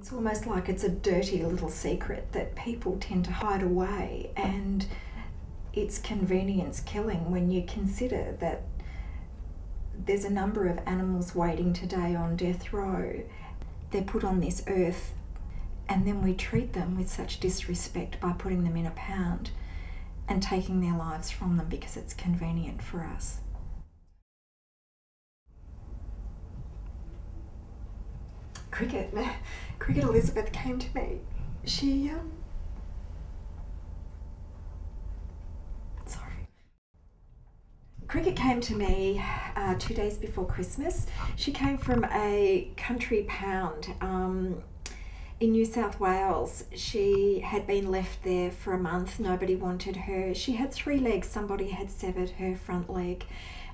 It's almost like it's a dirty little secret that people tend to hide away, and it's convenience killing when you consider that there's a number of animals waiting today on death row. They're put on this earth and then we treat them with such disrespect by putting them in a pound and taking their lives from them because it's convenient for us. Cricket Elizabeth came to me. Cricket came to me 2 days before Christmas. She came from a country pound in New South Wales. She had been left there for a month. Nobody wanted her. She had 3 legs. Somebody had severed her front leg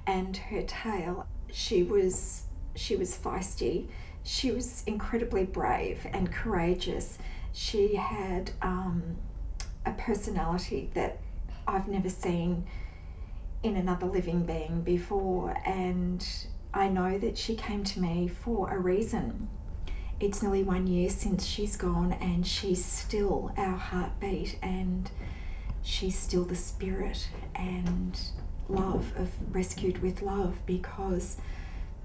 and her tail. She was feisty. She was incredibly brave and courageous. She had a personality that I've never seen in another living being before, and I know that she came to me for a reason. It's nearly 1 year since she's gone, and she's still our heartbeat, and she's still the spirit and love of Rescued with Love, because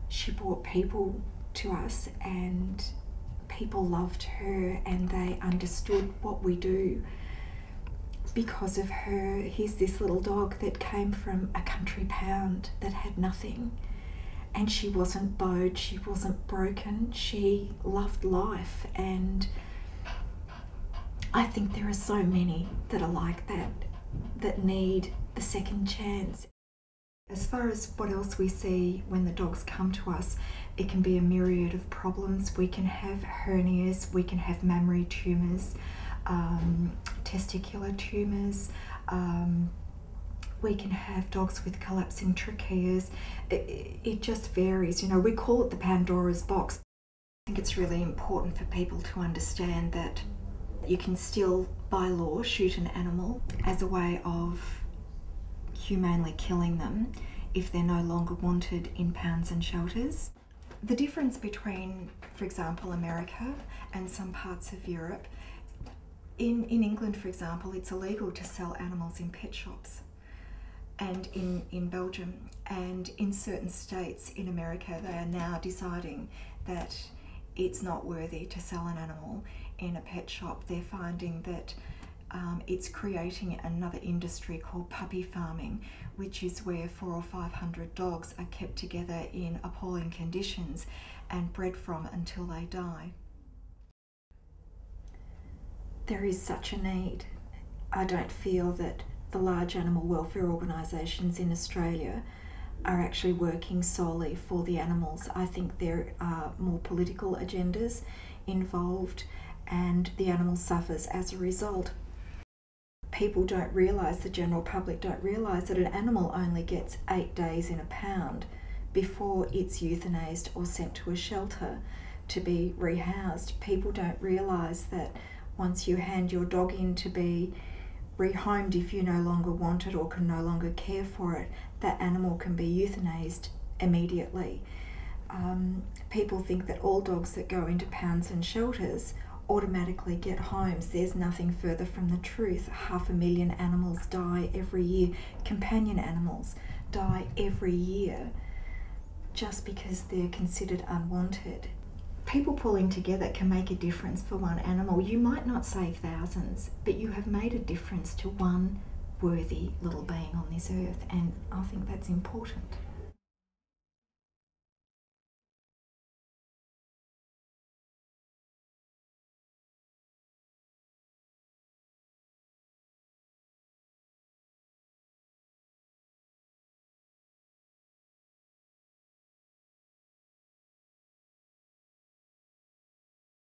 she brought people to us and people loved her and they understood what we do. Because of her, here's this little dog that came from a country pound that had nothing, and she wasn't bowed, she wasn't broken, she loved life. And I think there are so many that are like that, that need the second chance. As far as what else we see when the dogs come to us, it can be a myriad of problems. We can have hernias, we can have mammary tumours, testicular tumours, we can have dogs with collapsing tracheas. It just varies. You know, we call it the Pandora's box. I think it's really important for people to understand that you can still, by law, shoot an animal as a way of humanely killing them if they're no longer wanted in pounds and shelters. The difference between, for example, America and some parts of Europe, in England, for example, it's illegal to sell animals in pet shops, and in Belgium, and in certain states in America, they are now deciding that it's not worthy to sell an animal in a pet shop. They're finding that it's creating another industry called puppy farming, which is where 400 or 500 dogs are kept together in appalling conditions and bred from until they die. There is such a need. I don't feel that the large animal welfare organisations in Australia are actually working solely for the animals. I think there are more political agendas involved, and the animal suffers as a result. People don't realise, the general public don't realise, that an animal only gets 8 days in a pound before it's euthanized or sent to a shelter to be rehoused. People don't realise that once you hand your dog in to be rehomed, if you no longer want it or can no longer care for it, that animal can be euthanized immediately. People think that all dogs that go into pounds and shelters automatically get homes. There's nothing further from the truth. 500,000 animals die every year. Companion animals die every year just because they're considered unwanted. People pulling together can make a difference for one animal. You might not save thousands, but you have made a difference to one worthy little being on this earth, and I think that's important.